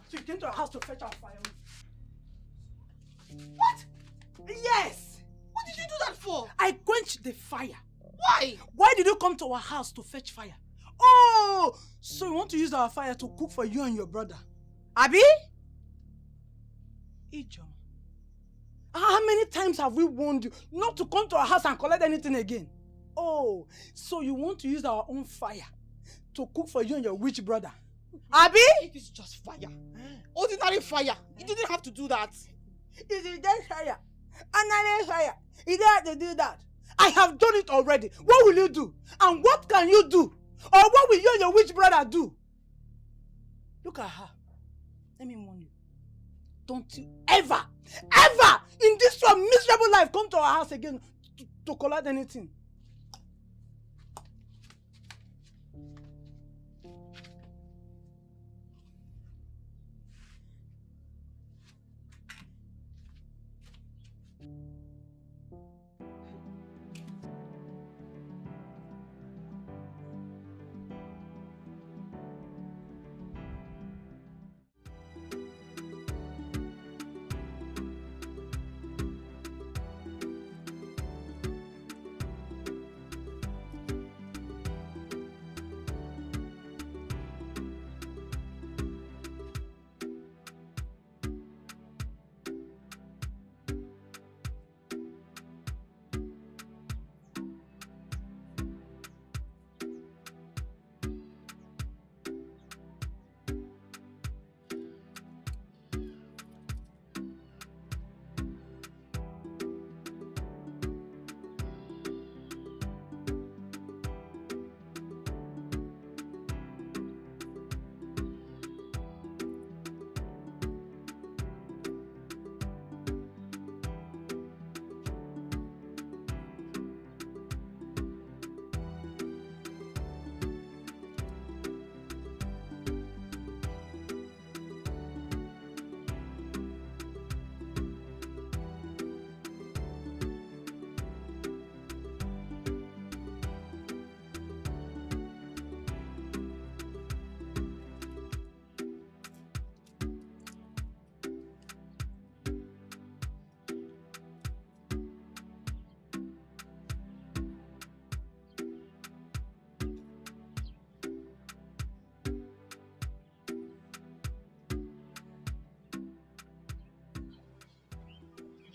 So you came to our house to fetch our fire? What? Yes! What did you do that for? I quenched the fire. Why? Why did you come to our house to fetch fire? Oh! So you want to use our fire to cook for you and your brother? Abi? Ijoma. How many times have we warned you not to come to our house and collect anything again? Oh, so you want to use our own fire to cook for you and your witch brother? Abi? It is just fire. Ordinary fire. You didn't have to do that. It is just fire. Another fire. You don't have to do that. I have done it already. What will you do? And what can you do? Or what will you and your witch brother do? Look at her. Let me warn you. Don't you ever in this your miserable life come to our house again to collect anything.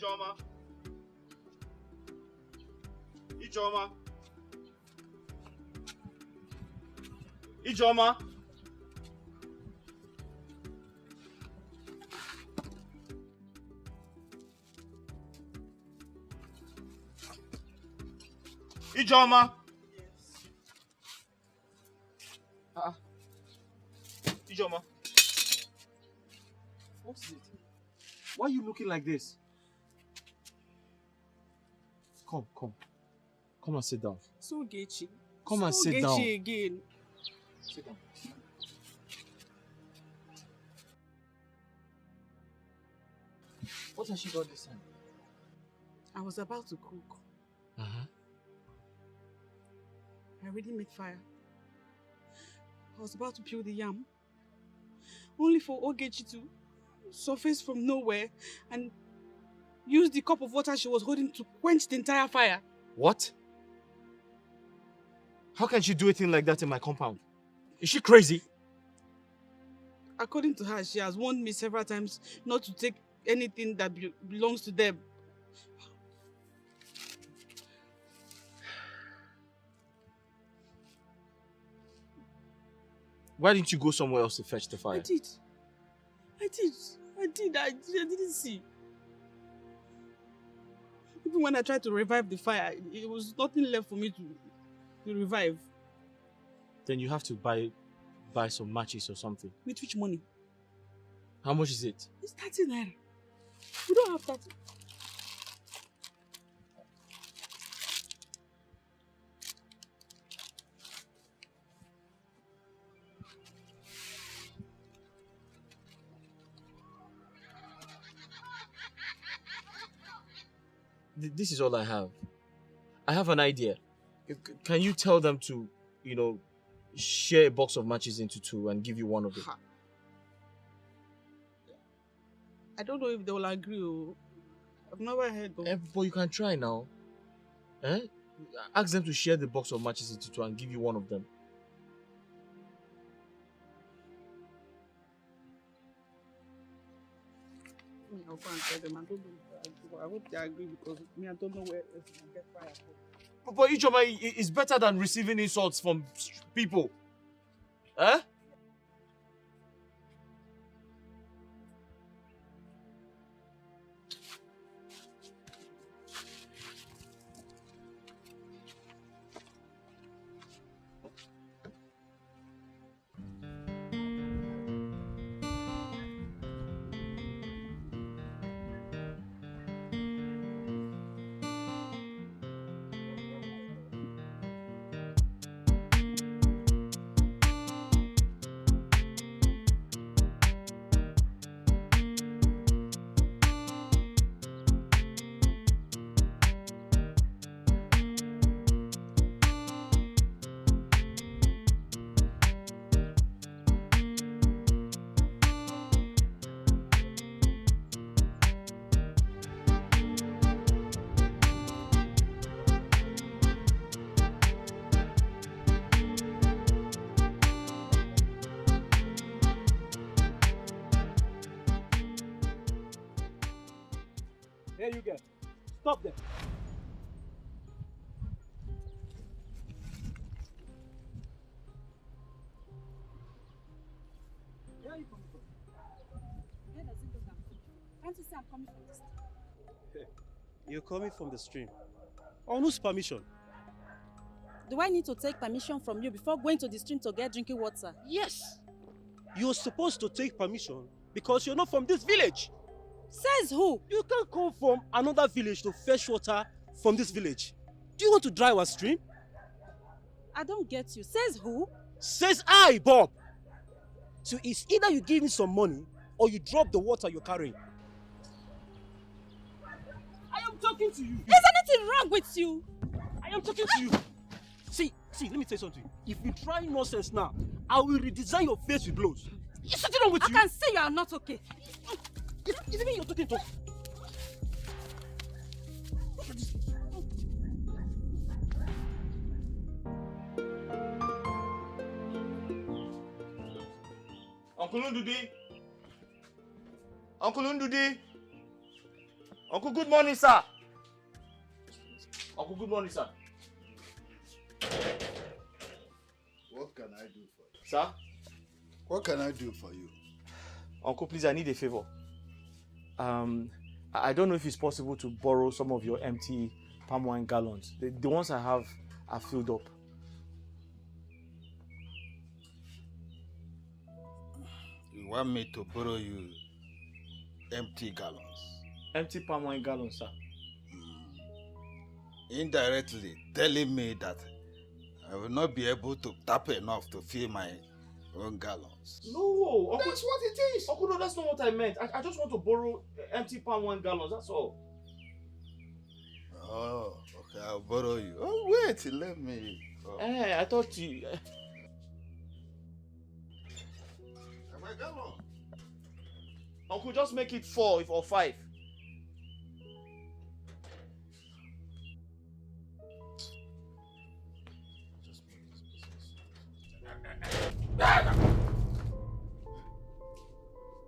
Ijoma. Ijoma. Ijoma. Ijoma. Yes. Ijoma. What is it? Why are you looking like this? Come. Come and sit down. So Gechi. Come and sit down. Gechi again. Sit down. What has she got this time? I was about to cook. Uh-huh. I already made fire. I was about to peel the yam. Only for Ogechi to surface from nowhere and use the cup of water she was holding to quench the entire fire. What? How can she do a thing like that in my compound? Is she crazy? According to her, she has warned me several times not to take anything that belongs to them. Why didn't you go somewhere else to fetch the fire? I didn't see. Even when I tried to revive the fire, it was nothing left for me to revive. Then you have to buy some matches or something. With which money? How much is it? It's 30 naira. We don't have 30. This is all I have. I have an idea. Can you tell them to, share a box of matches into two and give you one of them? I don't know if they will agree. Oh. I've never heard of. But you can try now. Eh? Ask them to share the box of matches into two and give you one of them. I'll go and tell them. I don't know if they agree. I hope they agree because me, I don't know where else to get fired for. But Ichoma is better than receiving insults from people. Eh? Here you get. Stop there. Where are you coming from? Where does it look I'm coming? Can't you see I'm coming from the street? You're coming from the stream. On whose permission? Do I need to take permission from you before going to the stream to get drinking water? Yes. You're supposed to take permission because you're not from this village. Says who? You can't come from another village to fetch water from this village. Do you want to dry our stream? I don't get you. Says who? Says I, Bob. So it's either you give me some money or you drop the water you're carrying. I am talking to you. Is anything wrong with you? I am talking to you. See, let me tell you something. If you try nonsense now, I will redesign your face with blows. Is something wrong with you? I can see you are not okay. Is it me you're talking to? Uncle Ndudi. Uncle Ndudi. Uncle, good morning, sir. Uncle, good morning, sir. What can I do for you? Sir? What can I do for you? Uncle, please, I need a favor. I don't know if it's possible to borrow some of your empty palm wine gallons. The ones I have are filled up. You want me to borrow you empty gallons? Empty palm wine gallons, sir. Indirectly telling me that I will not be able to tap enough to fill my own gallons. No, Uncle, That's what it is. Uncle, no, that's not what I meant. I just want to borrow empty palm wine gallons, that's all. Oh, okay, I'll borrow you. Oh, wait, let me. Oh. I thought you... My gallon. Uncle, just make it 4 or 5.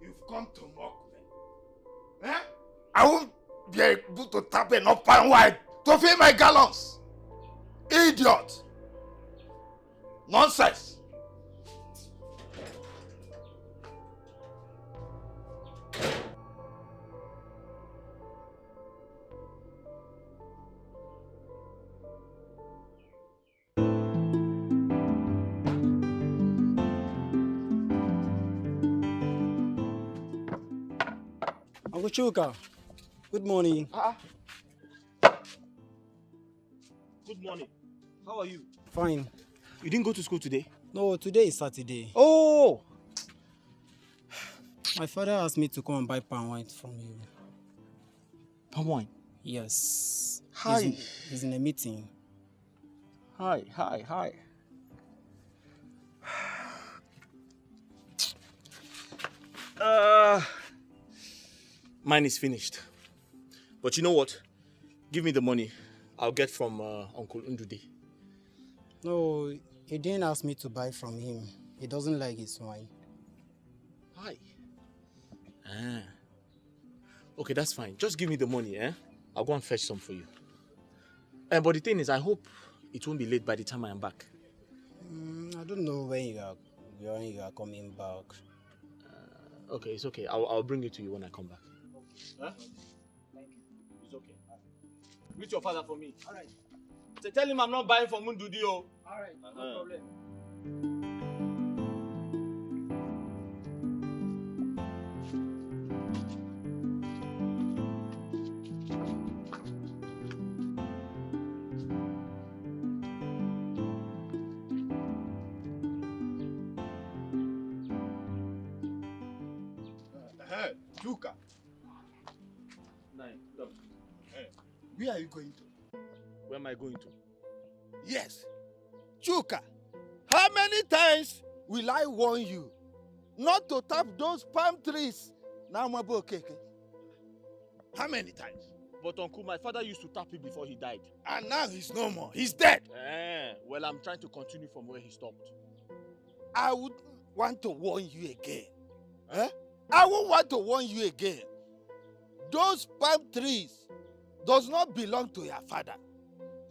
You've come to mock me. Eh? I won't be able to tap enough palm wine to fill my gallons. Idiot. Nonsense. Uncle Chuka, good morning. Good morning. How are you? Fine. You didn't go to school today? No, today is Saturday. Oh! My father asked me to come and buy palm wine from you. Palm wine? Yes. Hi. He's in a meeting. Hi. Mine is finished. But you know what? Give me the money. I'll get from Uncle Ndude. No, he didn't ask me to buy from him. He doesn't like his wine. Why? Okay, that's fine. Just give me the money, eh? I'll go and fetch some for you. But the thing is, I hope it won't be late by the time I am back. I don't know when you are coming back. Okay, it's okay. I'll bring it to you when I come back. Huh? It's okay. Reach your father for me. All right. So tell him I'm not buying from Ndudi. All right, no problem. Chuka, where are you going to? Where am I going to? Yes. Chuka, how many times will I warn you not to tap those palm trees? Now I'm okay. How many times? But Uncle, my father used to tap it before he died. And now he's no more. He's dead. Well, I'm trying to continue from where he stopped. I would want to warn you again. I won't want to warn you again. Those palm trees does not belong to your father.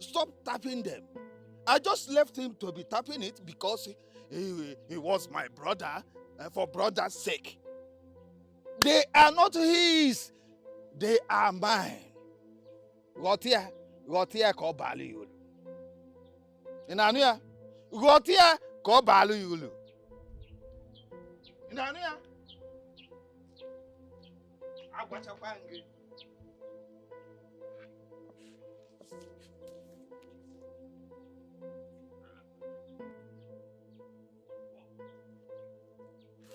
Stop tapping them. I just left him to be tapping it because he was my brother, for brother's sake. They are not his. They are mine. Gotia ko bali yulu. Inanuya, Gotia ko bali yulu. Inanuya. Agwachakwangi.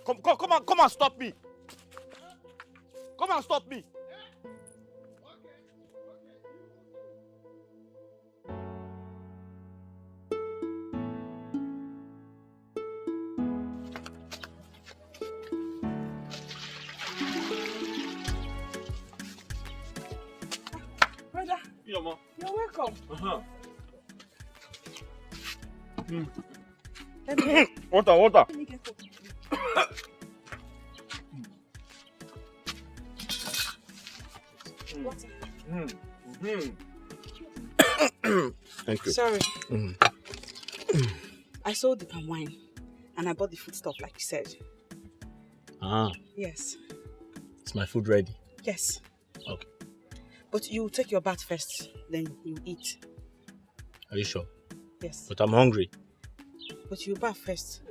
Come and stop me. Come and stop me. Brother, You're welcome. Water. Let me get coffee. Thank you. Sorry. I sold the palm wine and I bought the food stuff like you said. Yes. Is my food ready? Yes. Okay. But you take your bath first, then you eat. Are you sure? Yes. But I'm hungry. But you bath first.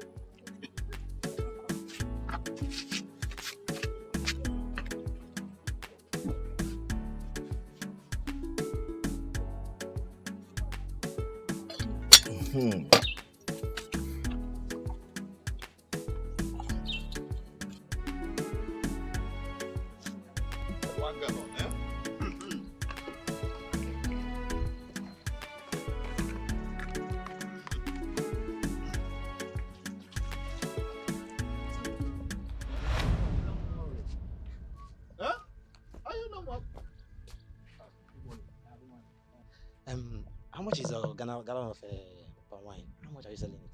How much is a gallon of palm wine? How much are you selling it?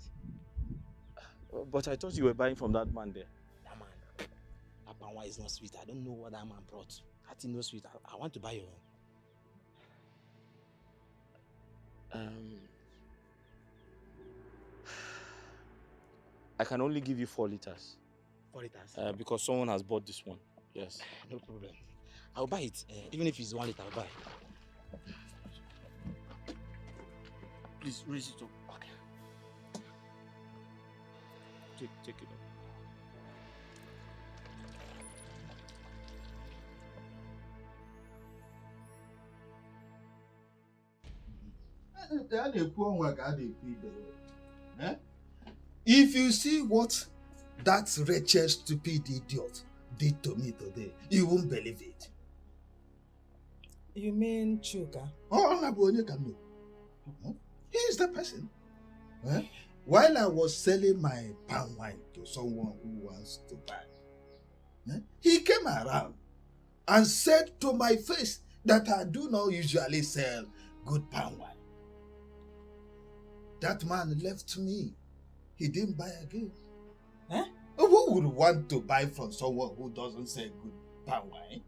But I thought you were buying from that man there. That man, that palm wine is not sweet. I don't know what that man brought. I think no sweet. I want to buy your own. I can only give you 4 liters. 4 liters? Because someone has bought this one. Yes. No problem. I'll buy it. Even if it's 1 liter, I'll buy. Please raise it up. Okay. Take it up. If you see what that wretched, stupid idiot did to me today, you won't believe it. You mean Chuka? Oh, Nabonye can know. He is the person. While I was selling my palm wine to someone who wants to buy, he came around and said to my face that I do not usually sell good palm wine. That man left me. He didn't buy again. Eh? Who would want to buy from someone who doesn't sell good palm wine?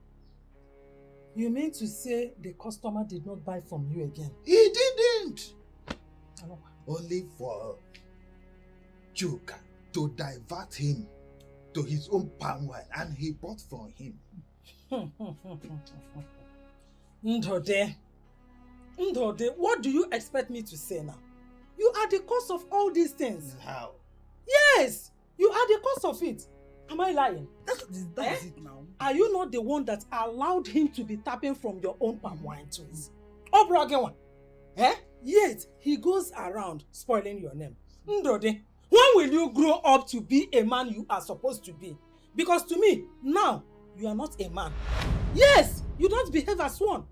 You mean to say the customer did not buy from you again? He didn't. Hello. Only for Chuka to divert him to his own palm wine, and he bought from him. Ndode, what do you expect me to say now? You are the cause of all these things. How? Yes, you are the cause of it. Am I lying? That is it now. Are you not the one that allowed him to be tapping from your own palm wine too? Oh, brother, eh? Yet he goes around spoiling your name. Ndode, when will you grow up to be a man you are supposed to be? Because to me, now, you are not a man. Yes, you don't behave as one.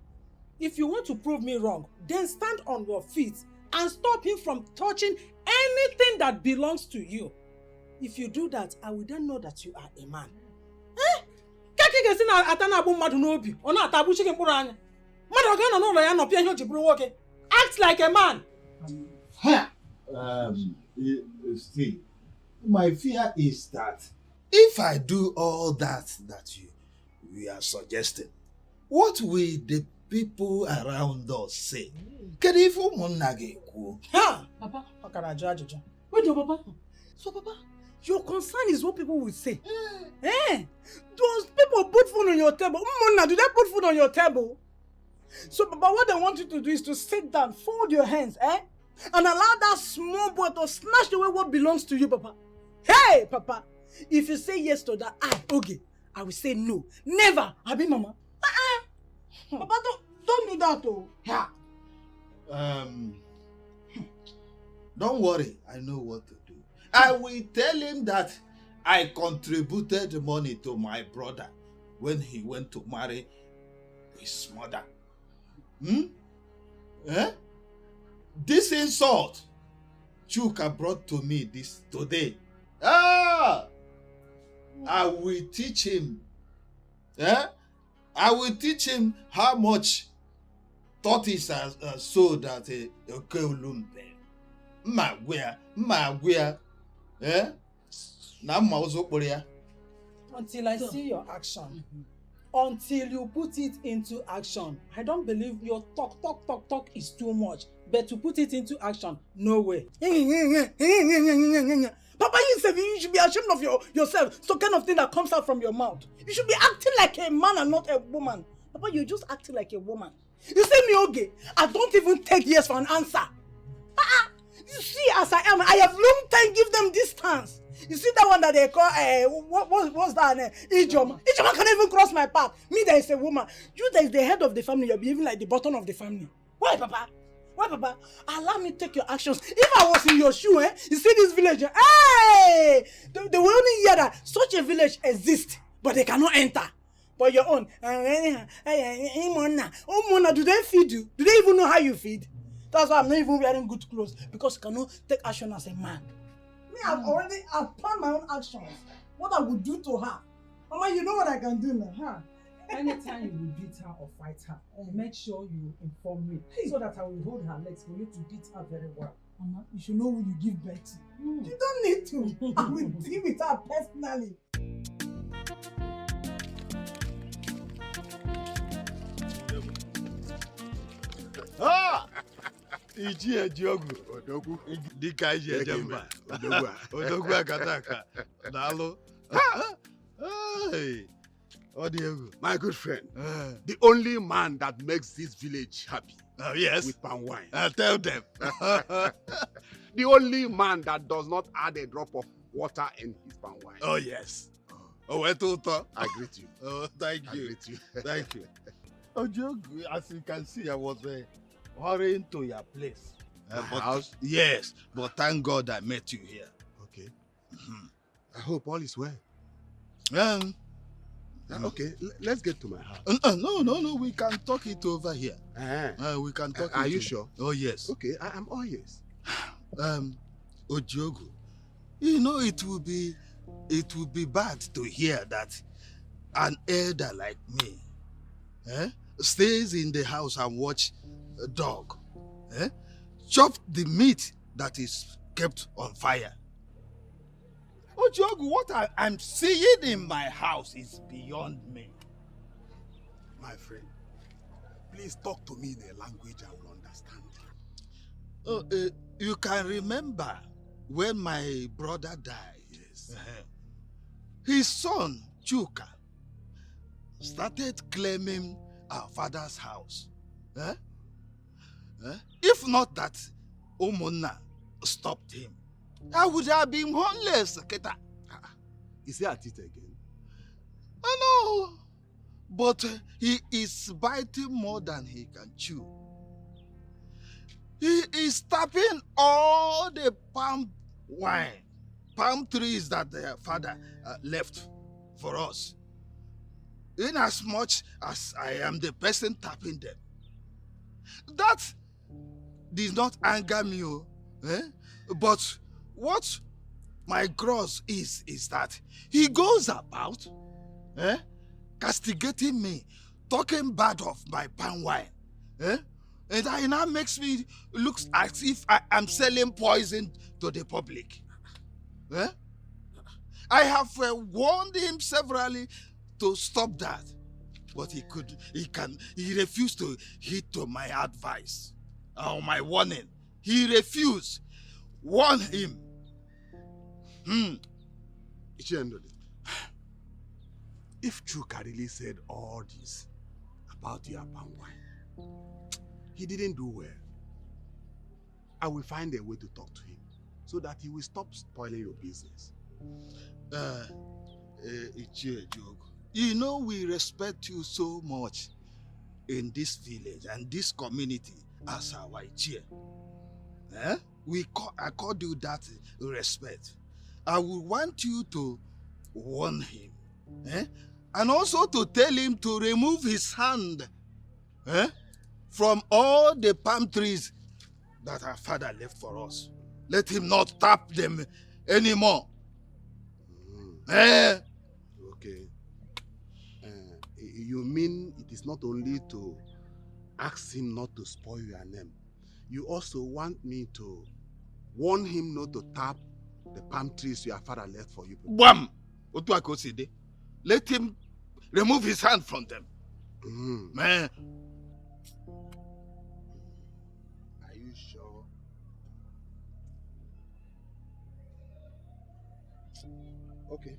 If you want to prove me wrong, then stand on your feet and stop him from touching anything that belongs to you. If you do that, I will then know that you are a man. Eh? Kaki gesi na atana abu madu n'obi, ona atabu chicken puru anya. Madu ga no n'ụlọ ya no pia ihe o ji buru nwoke. Act like a man. See, my fear is that if I do all that we are suggesting, what will the people around us say? Ha! Papa, wait, Papa. So, Papa, your concern is what people will say. Eh? Those people put food on your table. Do they put food on your table? So, Papa, what they want you to do is to sit down, fold your hands, and allow that small boy to snatch away what belongs to you, Papa. Hey, Papa, if you say yes to that, I will say no. Never. Abi, Mama. Papa, don't do that, oh. Yeah. Don't worry, I know what to do. I will tell him that I contributed money to my brother when he went to marry his mother. This insult Chuka brought to me today. I will teach him. I will teach him how much tortoise has sold at a Keulumbe. Until I see your action. Until you put it into action. I don't believe your talk is too much. But to put it into action, no way. Papa, you should be ashamed of yourself. So kind of thing that comes out from your mouth. You should be acting like a man and not a woman. Papa, you're just acting like a woman. You say me, okay, I don't even take yes for an answer. You see, as I am, I have long time give them distance. You see that one that they call, what's that name? Ijoma. Ijoma can't even cross my path. Me, there is a woman. You, there is the head of the family. You're behaving like the bottom of the family. Why, Papa? Why, Papa? Allow me to take your actions. If I was in your shoe, you see this village, hey! They will only hear that such a village exists, but they cannot enter. But your own, Mona, do they feed you? Do they even know how you feed? That's why I'm not even wearing good clothes, because you cannot take action as a man. Me, I've planned my own actions. What I would do to her. Mama, you know what I can do now, huh? Anytime you will beat her or fight her, make sure you inform me so that I will hold her legs for you to beat her very well. Mama, you should know who you give birth to. You don't need to. I will deal with her personally. Iji Ejiogu Odogwu dịka iji Ejemba Odogwu Akataka Dalo. My good friend, the only man that makes this village happy with palm wine. Tell them. The only man that does not add a drop of water in his palm wine. Oh yes. I greet you. Oh, thank you. I greet you. Thank you. Ojogu, as you can see, I was hurrying to your place. House? Yes, but thank God I met you here. Okay. I hope all is well. Okay, let's get to my house. No, we can talk it over here. We can talk. Are you sure? Oh yes. Okay, I'm all yes. Ojogu, you know it will be bad to hear that an elder like me stays in the house and watch a dog, chop the meat that is kept on fire. Ojogu, what I'm seeing in my house is beyond me. My friend, please talk to me in a language I will understand. You can remember when my brother died. Yes. His son, Chuka, started claiming our father's house. If not that Omona stopped him, I would have been homeless, Keta. Is he at it again? I know, but he is biting more than he can chew. He is tapping all the palm trees that their father left for us. In as much as I am the person tapping them. That did not anger me, but what my gross is that he goes about castigating me, talking bad of my palm wine. And it now makes me look as if I am selling poison to the public. I have warned him severally to stop that, but he refused to heed to my advice or my warning. He refused. Warn him. Ichendole, if Chuka really said all this about your palm wine, he didn't do well. I will find a way to talk to him so that he will stop spoiling your business. You know we respect you so much in this village and this community as our Ichie. I called you that respect. I would want you to warn him. And also to tell him to remove his hand from all the palm trees that our father left for us. Let him not tap them anymore. Okay. You mean it is not only to ask him not to spoil your name, you also want me to warn him not to tap the palm trees your father left for you? Bam! Let him remove his hand from them. Man. Are you sure? Okay,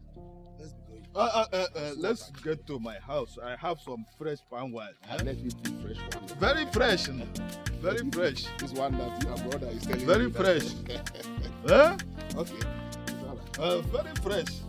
let's be going. Let's get to my house. I have some fresh palm wine. Let me be fresh one. Very fresh. Very fresh. This one that your brother is telling Very me. fresh. Okay. Very fresh.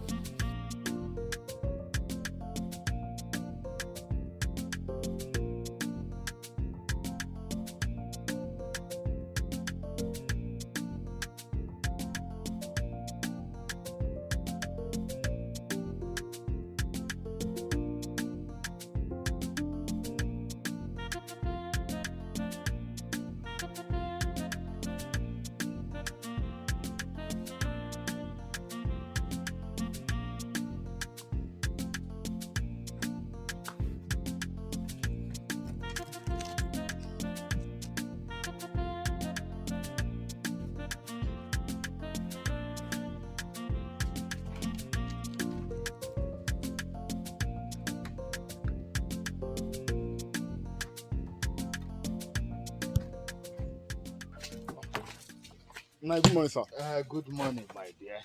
Good morning, sir. Good morning, my dear.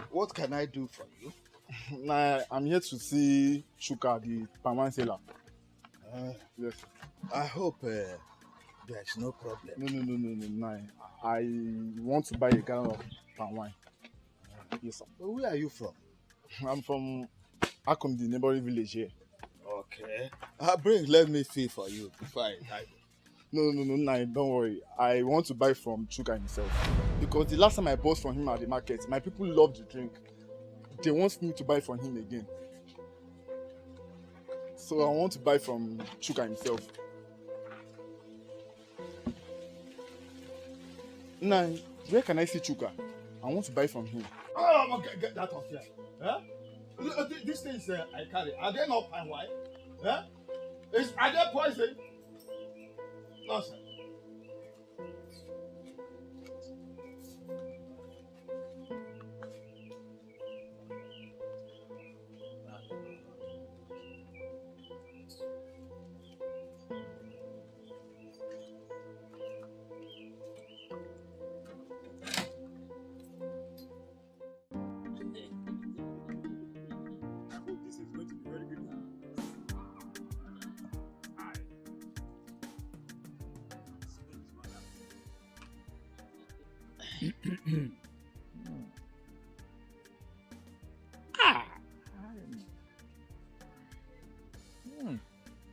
What can I do for you? I'm here to see Chuka, the palm wine seller. Yes. I hope there's no problem. No. I want to buy a gallon of palm wine. Yes, sir. Where are you from? I'm from Akom, the neighboring village here. Okay. Let me feel for you before I die. No, don't worry. I want to buy from Chuka himself. Because the last time I bought from him at the market, my people love the drink. They want me to buy from him again. So I want to buy from Chuka himself. Where can I see Chuka? I want to buy from him. Oh, get that off here. These things I carry, are they not palm wine? Are they poison? Nonsense.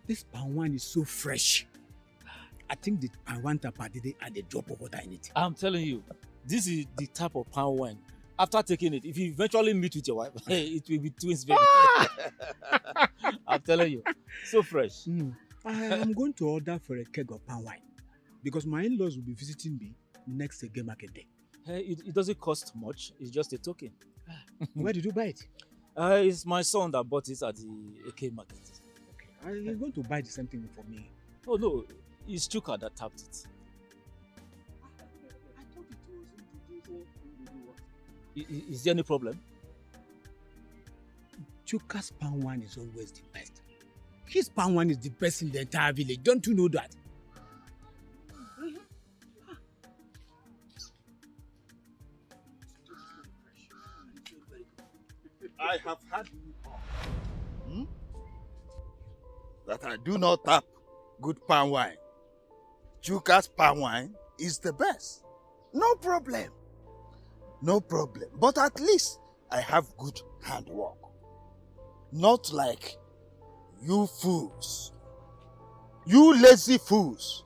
This palm wine is so fresh. I think the palm wine tapa did it add a drop of water in it. I'm telling you, this is the type of palm wine. After taking it, if you eventually meet with your wife, it will be twins, baby. I'm telling you, so fresh. I am going to order for a keg of palm wine because my in-laws will be visiting me next Eke market day. It doesn't cost much. It's just a token. Where did you buy it? It's my son that bought it at the Eke market. Okay, you're going to buy the same thing for me. Oh no, it's Chuka that tapped it. Is there any problem? Chuka's palm wine is always the best. His palm wine is the best in the entire village. Don't you know that? I have had that I do not tap good palm wine. Chuka's palm wine is the best. No problem. No problem. But at least I have good handwork. Not like you fools. You lazy fools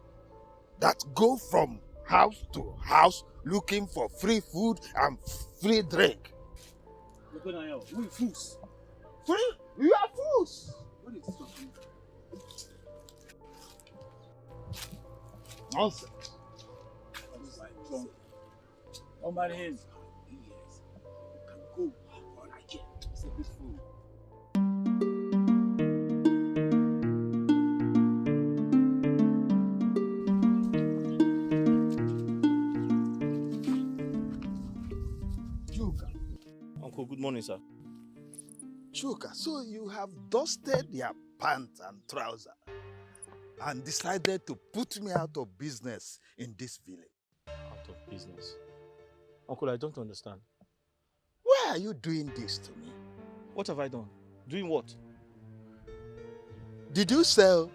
that go from house to house looking for free food and free drink. We fools. Free? You are fools. What is this one? Nonsense. Oh my hand. Yes. You can go all I can. It's a bit fool. Uncle, good morning, sir. Chuka, so you have dusted your pants and trousers and decided to put me out of business in this village. Out of business? Uncle, I don't understand. Why are you doing this to me? What have I done? Doing what? Did you sell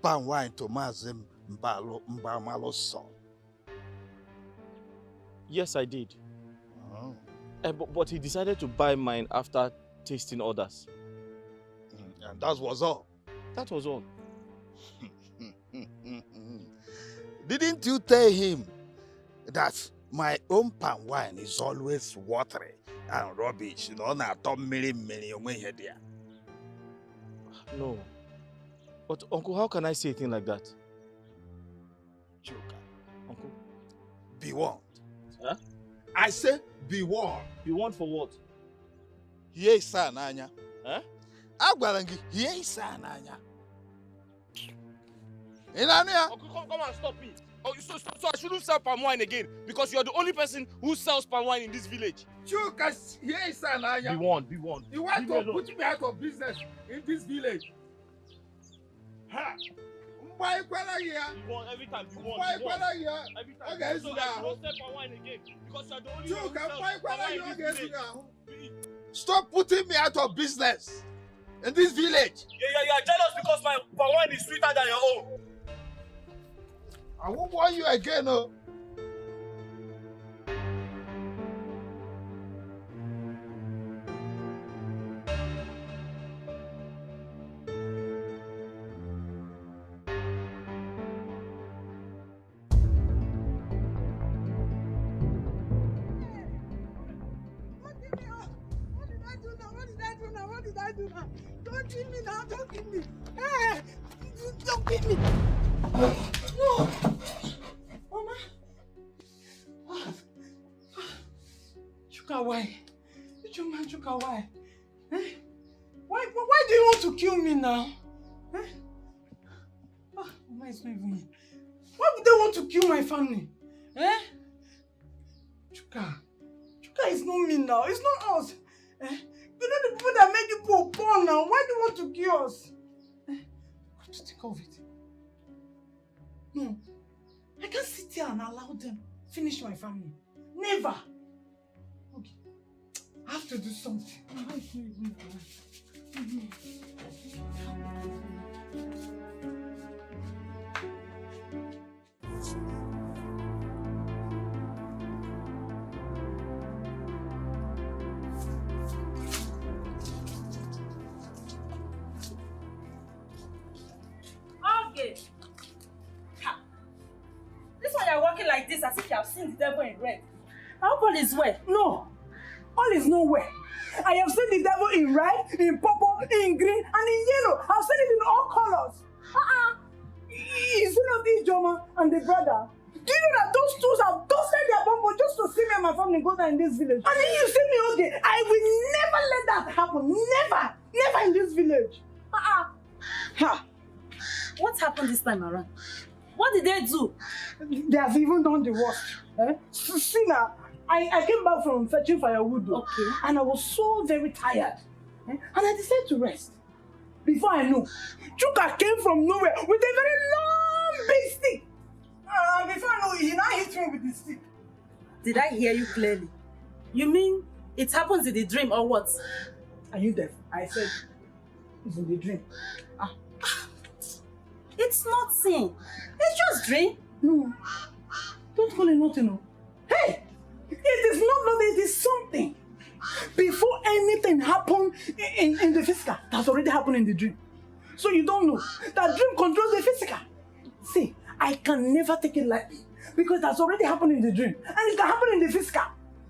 palm wine to Mazim Mbamalo's son? Yes, I did. Oh. But he decided to buy mine after tasting others. And that was all? That was all. Didn't you tell him that my own palm wine is always watery and rubbish? No. But Uncle, how can I say a thing like that? Chuka. Uncle? Be warned. Huh? I say be warned. Be warned for what? Here is Nanya. Huh? Agwarangi, here is Nanya. Uncle, come and stop me. Oh, so I shouldn't sell palm wine again because you're the only person who sells palm wine in this village. Chuka, here is Nanya. Be warned, be warned. You want to put me out of business in this village? Ha! Why here? Be warned every time. Be warned. Why Be here? every time. Okay, so that you don't sell palm wine again because you're the only one who Chuka, sells why palm wine in this here? village. Stop putting me out of business in this village. Yeah, you are jealous because my palm wine is sweeter than your own. I won't warn you again, oh. What did I do now? Don't kill me now, don't kill me. Hey, don't kill me. No. Mama. Chuka, why? Chuka, why? Eh? Why do you want to kill me now? Eh? Mama is not even here. Why would they want to kill my family? Eh? Chuka is not me now. It's not us. Eh? You know the people that made you born now. Why do you want to kill us? Eh? What do you think of it? No. I can't sit here and allow them finish my family. Never. Okay. I have to do something. Mama is not even alive. Okay. Ha. This one you're walking like this as if you have seen the devil in red. I hope all is well. No. All is nowhere. I have seen the devil in red, in purple, in green, and in yellow. I've seen it in all colors. Is it not Ijoma and the brother? Do you know that those two have dusted their bumble just to see me and my family go down in this village? And then you see me, okay? I will never let that happen. Never. Never in this village. Ha. What happened this time around? What did they do? They have even done the worst. Eh? See now, I came back from fetching firewood. Okay. And I was so very tired. Eh? And I decided to rest. Before I knew, Chuka came from nowhere with a very long big stick. Before I know, he now hit me with the stick. Did I hear you clearly? You mean it happens in the dream or what? Are you deaf? I said it's in the dream. It's nothing. It's just dream. No. Don't call it nothing. No. Hey! It is not nothing, it is something. Before anything happened in the physical, that's already happened in the dream. So you don't know that dream controls the physical. See, I can never take it lightly because that's already happened in the dream. And it can happen in the physical.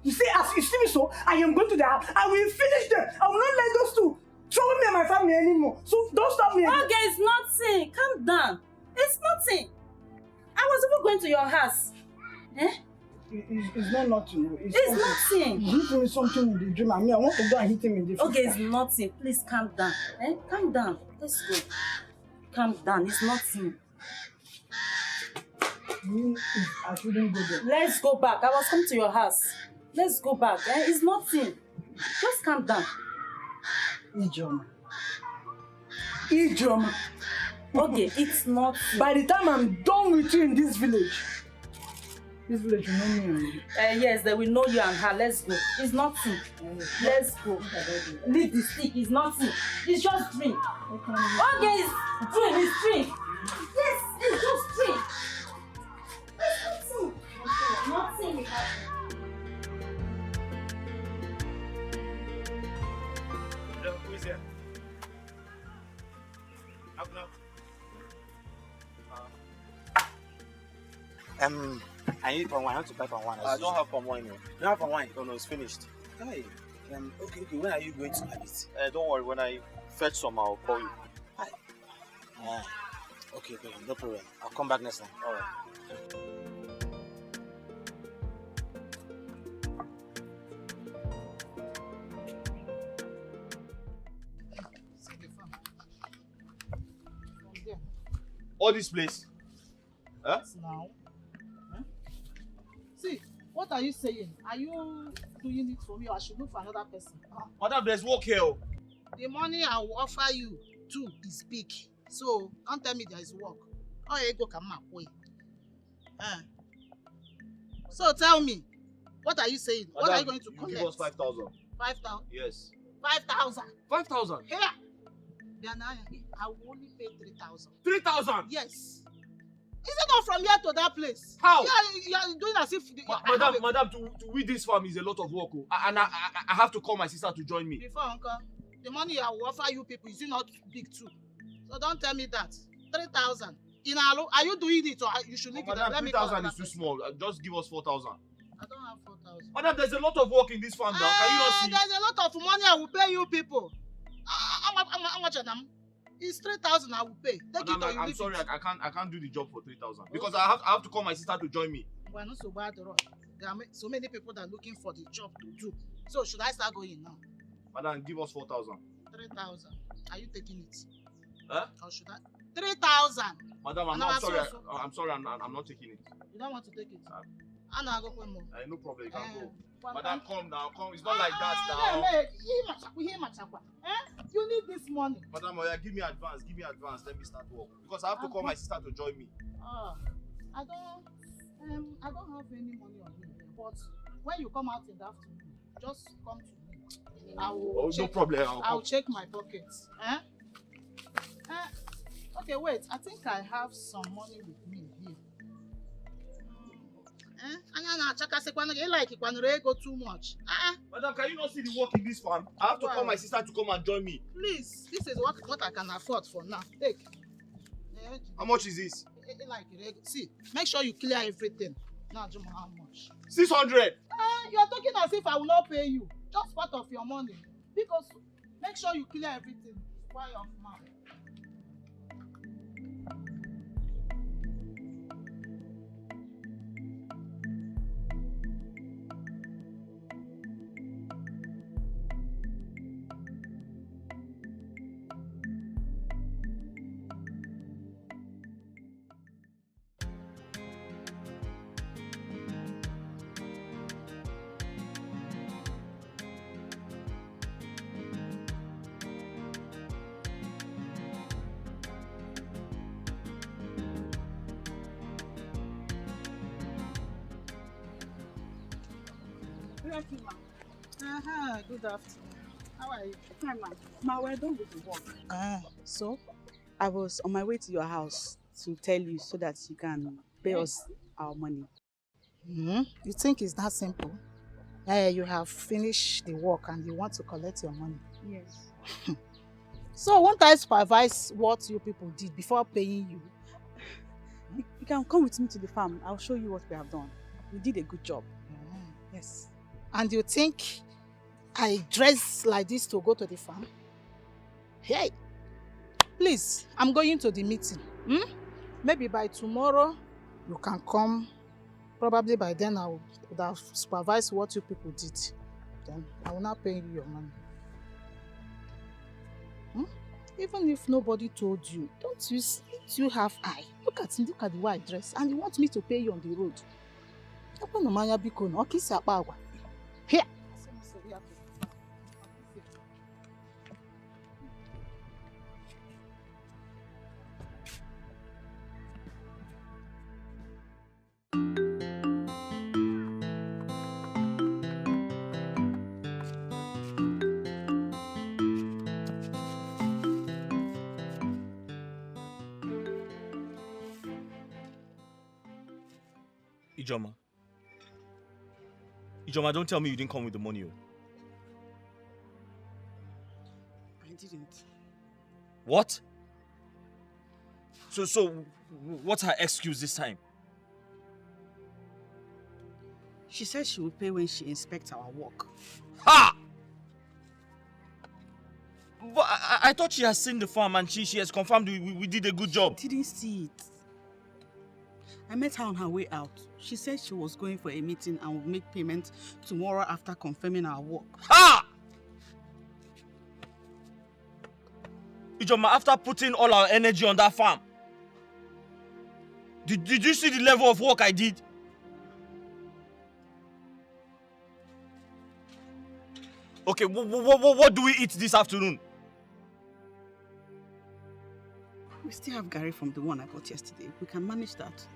You see, as you see me so, I am going to the house. I will finish them. I will not let those two trouble me and my family anymore. So don't stop me. Okay, it's nothing. Calm down. It's nothing. I was even going to your house. Eh? It's not nothing. It's nothing. He hit me something in the dream. I mean, I want to go and hit him in the face. Okay, it's nothing. Please calm down. Eh? Calm down. Let's go. Calm down. It's nothing. I shouldn't go there. Let's go back. I was coming to your house. Let's go back. Eh? It's nothing. Just calm down. Ijoma. Okay, it's not. By the time I'm done with you in this village will know me and you. Yes, they will know you and her. Let's go. It's nothing. Let's go. Leave the stick. It's nothing. It's just drink. Okay, it's drink. It's drink. Yes, it's just drink. It's nothing. Nothing will happen. Who is here? I need palm wine. I want to buy palm wine. I don't have palm wine. You don't have palm wine? No, it's finished. Hey, okay. When are you going to have it? Don't worry. When I fetch some, I'll call you. Okay, no problem. I'll come back next time. All right. All this place? Huh? Now. Huh? See, what are you saying? Are you doing it for me or I should look for another person? Madam, there's work here. The money I will offer you too is big. So don't tell me there is work. Oh, you go come up way. So tell me, what are you saying? Madam, what are you going to you collect? give us 5,000. 5,000? Yes. 5,000. 5,000? Here. Then I will only pay 3,000. 3,000? Yes. Is it not from here to that place? How? You are doing as if... Madam, to weed this farm is a lot of work. And I have to call my sister to join me. Before, uncle, the money I will offer you people, is it not big too? So don't tell me that. 3,000. Are you doing it or you should leave it? Madam, 3,000 is too small. Just give us 4,000. I don't have 4,000. Madam, there's a lot of work in this farm now. Can you not see? There's a lot of money I will pay you people. How much of them? It's 3,000 I will pay. Madam, I'm sorry, I can't do the job for 3,000 because I have to call my sister to join me. We're not so bad. There are so many people that are looking for the job to do. So should I start going now? Madam, give us 4,000. 3,000. Are you taking it? Huh? Or should I? 3,000. Madam, I'm sorry, I'm not taking it. You don't want to take it? Anna, go home. No problem, you can go. Madam, come now, come. It's not like that now. You need this money. Madam, give me advance, let me start work. Because I have to call my sister to join me. I don't have any money on me. But when you come out in the afternoon, just come to me. No problem. I'll check my pockets. Okay, wait. I think I have some money with me here. Go too much. Madam, can you not see the work in this farm? I have to call my sister to come and join me. Please, this is what I can afford for now. Take. How much is this? See, make sure you clear everything. Now, how much? 600. You are talking as if I will not pay you. Just part of your money. Because make sure you clear everything. Quiet of mouth. Good afternoon. How are you? Fine, ma'am. Ma, we're done with the work. So? I was on my way to your house to tell you so that you can pay us our money. You think it's that simple? You have finished the work and you want to collect your money? Yes. So won't I supervise what you people did before paying you? You can come with me to the farm. I'll show you what we have done. We did a good job. Yes. And you think I dress like this to go to the farm? Hey, please, I'm going to the meeting. Maybe by tomorrow you can come. Probably by then I would have supervised what you people did. Then I will not pay you your money. Even if nobody told you, don't you have eye? Look at the way I dress, and you want me to pay you on the road. Here. Ijoma, don't tell me you didn't come with the money. I didn't. What? So what's her excuse this time? She said she will pay when she inspects our work. Ha! But I thought she has seen the farm and she has confirmed we did a good job. She didn't see it. I met her on her way out. She said she was going for a meeting and would make payment tomorrow after confirming our work. Ha! Ijoma, after putting all our energy on that farm, did you see the level of work I did? Okay, what do we eat this afternoon? We still have Gary from the one I got yesterday. We can manage that.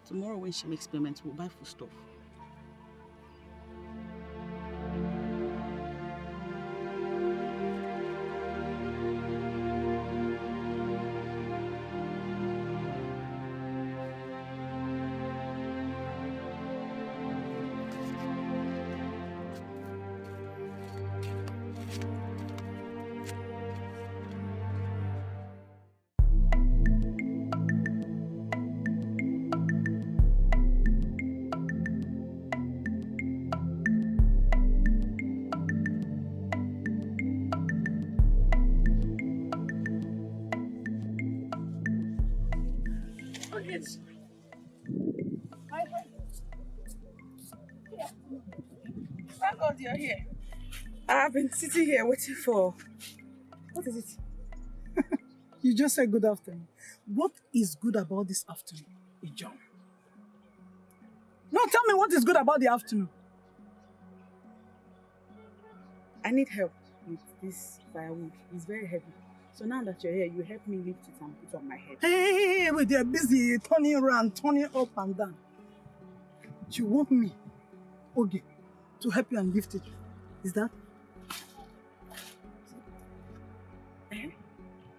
Tomorrow when she makes payment, we'll buy food stuff. Thank God you're here. I have been sitting here waiting for... What is it? You just said good afternoon. What is good about this afternoon, Ijon? No, tell me what is good about the afternoon. I need help with this firewood. It's very heavy. So now that you're here, you help me lift it and put it on my head. Hey, but they're busy turning around, turning up and down. You want me, okay, to help you and lift it? Is that?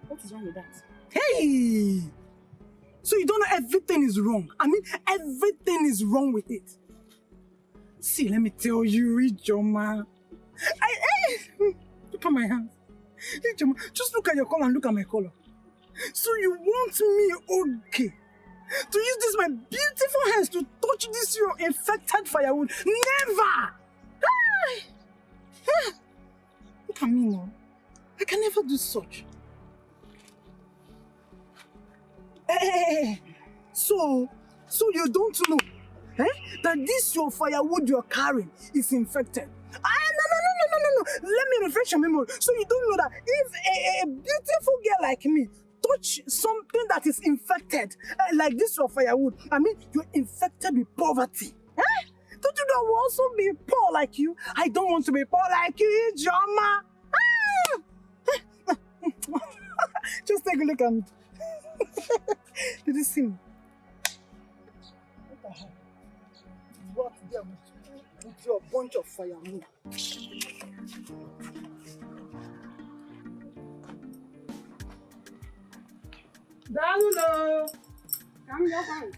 What is wrong with that? Hey! So you don't know everything is wrong. I mean, everything is wrong with it. See, let me tell you, Ijoma. Look at my hands. Ijoma, just look at your color and look at my color. So you want me, okay, to use this my beautiful hands to touch this your infected firewood? Never! Look at me now. I can never do such. Hey, so you don't know that this your firewood you're carrying is infected? No. Let me refresh your memory. So you don't know that if a beautiful girl like me touch something that is infected, like this your firewood, I mean, you're infected with poverty. Don't you know I will also be poor like you? I don't want to be poor like you, Ijoma. Just take a look at me. Did you see me? What the hell? What there with your bunch of firewood? Dalulo! Come down.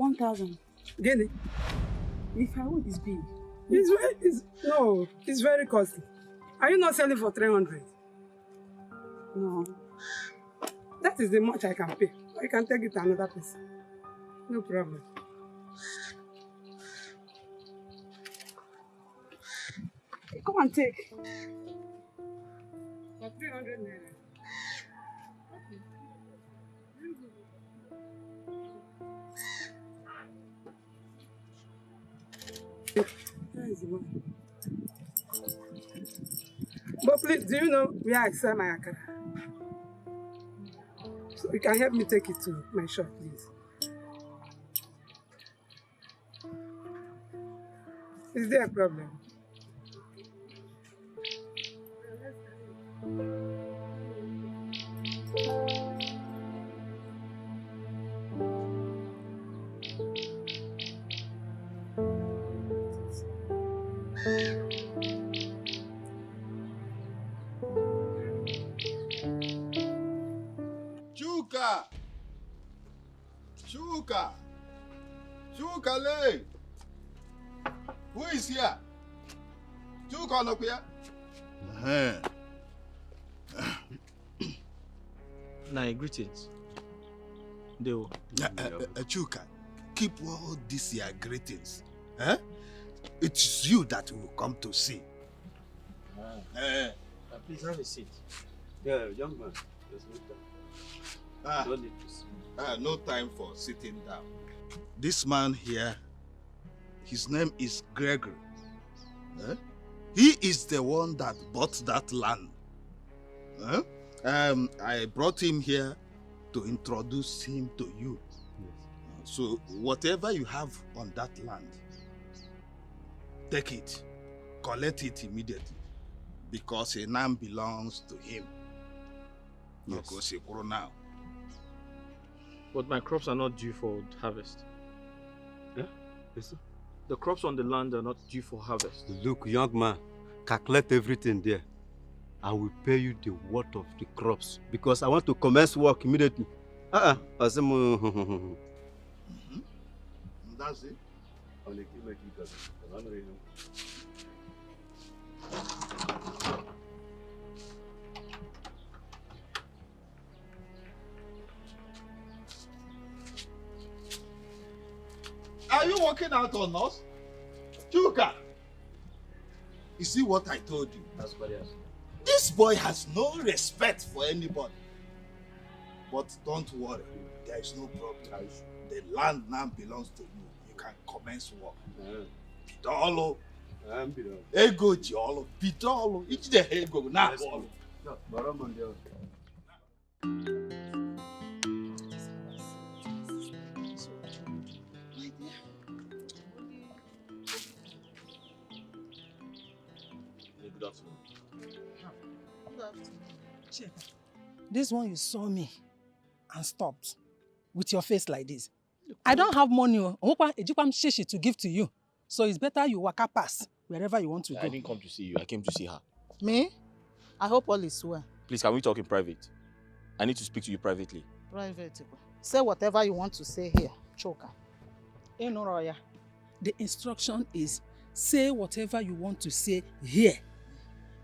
$1,000. Get it? The firewood is big. It's very costly. Are you not selling for 300? No. That is the much I can pay. I can take it to another person. No problem. Come and take. For 300 naira. That is the one. But please, do you know where I sell my akara? So you can help me take it to my shop, please. Is there a problem? Chukale! Who is here? Chuka, look here. Nah, greetings. Deo. Chuka, keep all these your greetings. It's you that will come to see. Please have a seat. Yeah, young man. There's no time. Don't need to sit. No time for sitting down. This man here, his name is Gregory. He is the one that bought that land. I brought him here to introduce him to you. Yes. So whatever you have on that land, take it, collect it immediately, because it now belongs to him. Yes. Now. But my crops are not due for harvest. Yeah? Yes, the crops on the land are not due for harvest. Look, young man, calculate everything there. I will pay you the worth of the crops because I want to commence work immediately. That's it. Are you working out on us? Chuka! You see what I told you? That's what else. This boy has no respect for anybody. But don't worry, there is no problem. the land now belongs to you. You can commence work. Bidolo. Ego Jolo. Bidolo. It's the ego now. Good afternoon. This one you saw me and stopped with your face like this. I don't have money to give to you. So it's better you waka pass wherever you want to go. I didn't come to see you. I came to see her. Me? I hope all is well. Please, can we talk in private? I need to speak to you privately. Private. Say whatever you want to say here. Choka. The instruction is say whatever you want to say here.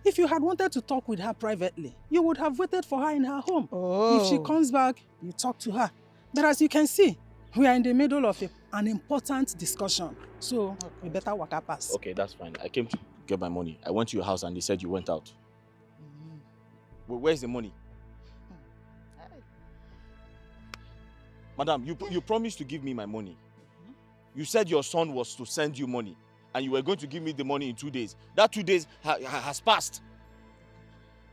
If you had wanted to talk with her privately, you would have waited for her in her home. Oh. If she comes back, you talk to her. But as you can see, we are in the middle of an important discussion. So we better waka pass. Okay, that's fine. I came to get my money. I went to your house and they said you went out. Well, where's the money? Madam, you promised to give me my money. You said your son was to send you money and you were going to give me the money in 2 days. That 2 days has passed.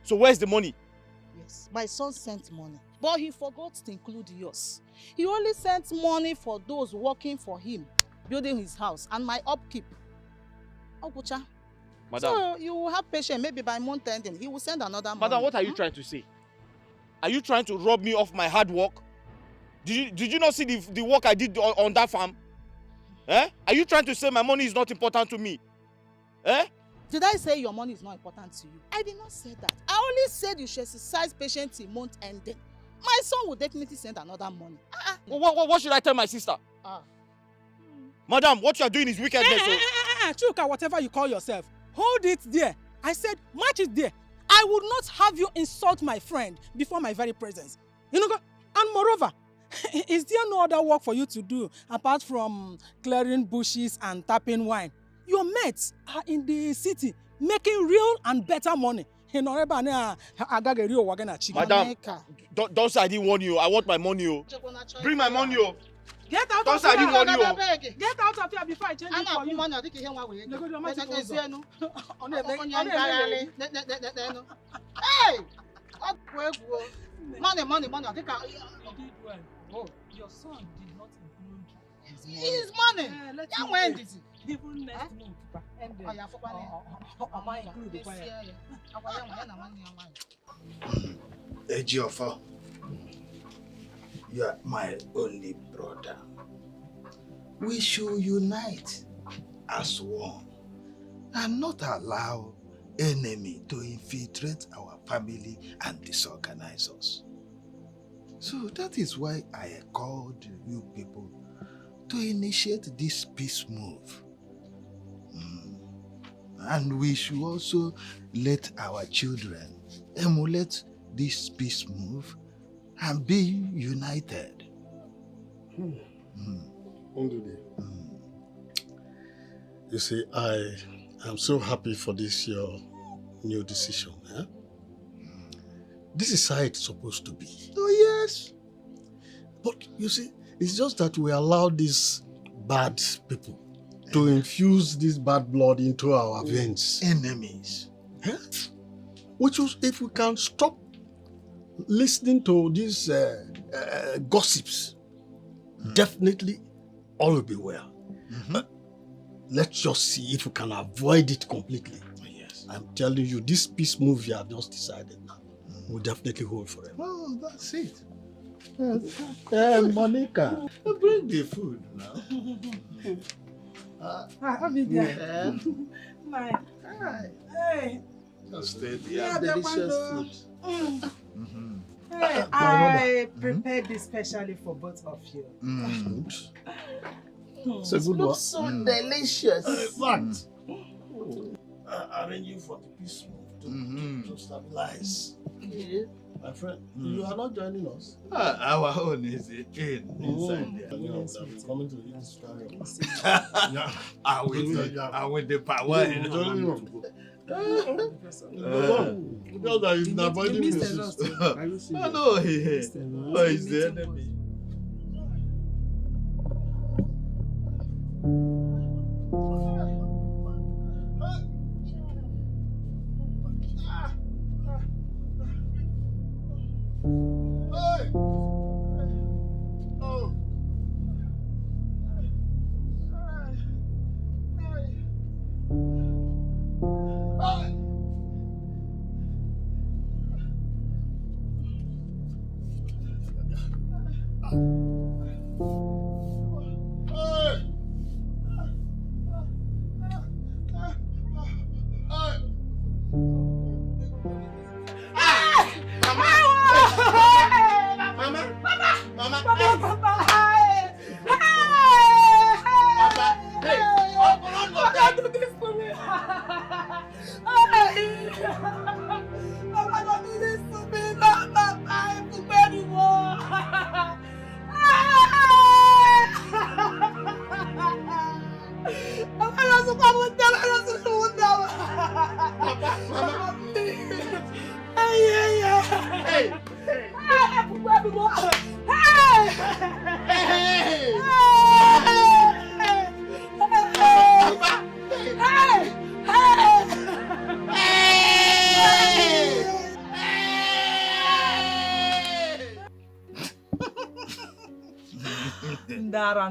So where's the money? Yes, my son sent money, but he forgot to include yours. He only sent money for those working for him, building his house, and my upkeep. Okucha. Madam. So you will have patience. Maybe by month ending, he will send another money. Madam, what are you trying to say? Are you trying to rob me of my hard work? Did you not see the work I did on that farm? Eh? Are you trying to say my money is not important to me? Eh? Did I say your money is not important to you? I did not say that. I only said you should exercise patience till month ending. My son will definitely send another money. What should I tell my sister? Madam, what you are doing is wickedness. Chuka, whatever you call yourself, hold it there. I said, match it there. I would not have you insult my friend before my very presence. You know, and moreover, is there no other work for you to do apart from clearing bushes and tapping wine? Your mates are in the city making real and better money. Madam, don't say I didn't warn you. I want my money. Bring my money. Get out don't of say I didn't warn you. Get out of here before I change it for you. Hey! Money. Oh, your son did not include his money. His money. Let's even next month. Ejiofor, you are my only brother. We should unite as one and not allow enemy to infiltrate our family and disorganize us. So that is why I called you people to initiate this peace move. And we should also let our children emulate this peace move and be united. You see, I am so happy for this your new decision. Eh? This is how it's supposed to be. Oh yes. But you see, it's just that we allow these bad people to infuse this bad blood into our veins. Enemies. Eh? Which is, if we can stop listening to these gossips, definitely all will be well. Let's just see if we can avoid it completely. Yes. I'm telling you, this peace move you have just decided now will definitely hold forever. Oh, that's it. Monica, bring the food now. Hey. Just stay there. Delicious food. Hey, I prepared this specially for both of you. It's a good one. So delicious. In fact, arranging for the peace move to stabilize. My friend, you are not joining us. Our own is inside there. I'm coming to eat this I with the power. Because that is avoiding me. No, he's the enemy.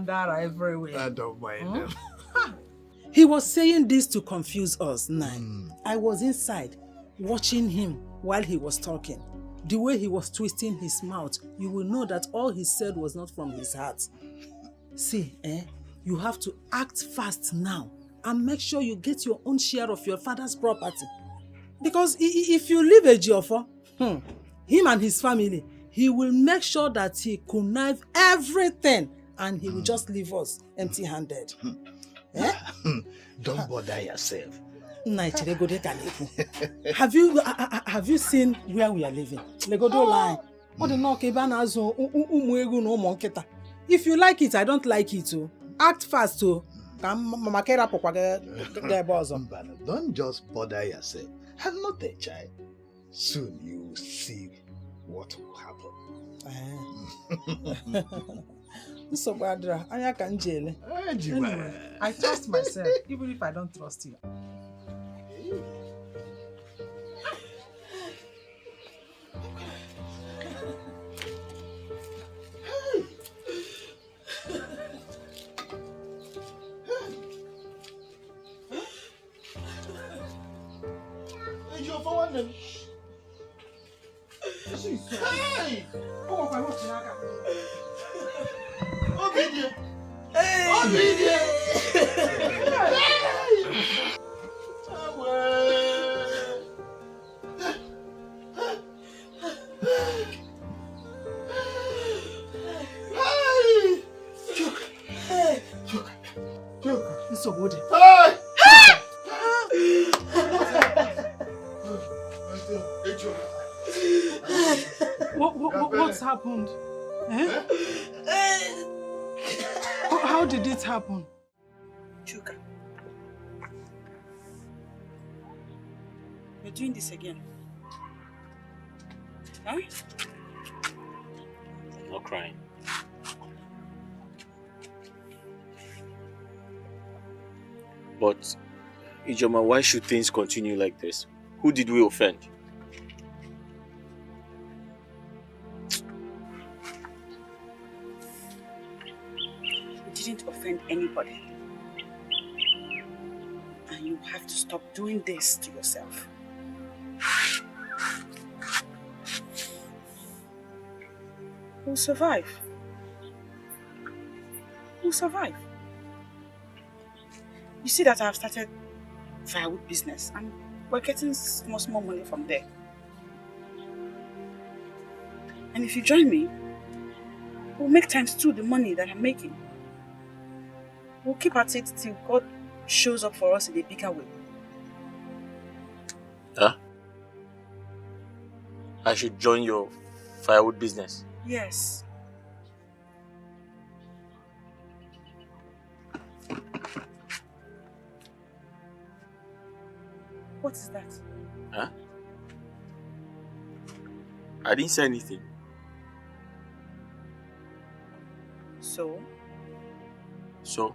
Ndara everywhere. I don't mind them. He was saying this to confuse us, I was inside, watching him while he was talking. The way he was twisting his mouth, you will know that all he said was not from his heart. See, you have to act fast now and make sure you get your own share of your father's property. Because if you leave a Ejiofor, him and his family, he will make sure that he connive everything and he will just leave us empty-handed. Don't bother yourself. Have you seen where we are living? Legodo line. If you like it, I don't like it too. Act fast too. Don't just bother yourself. I'm not a child. Soon you will see what will happen. Anyway, I trust myself, even if I don't trust you. Hey! What's happened? How did it happen? Chuka, you're doing this again. Huh? I'm not crying. But, Ijoma, why should things continue like this? Who did we offend? You didn't offend anybody. And you have to stop doing this to yourself. We'll survive. We'll survive. You see that I've started firewood business and we're getting small money from there. And if you join me, we'll make times 2 the money that I'm making. We'll keep at it till God shows up for us in a bigger way. Huh? I should join your firewood business? Yes. What is that? Huh? I didn't say anything. So? So?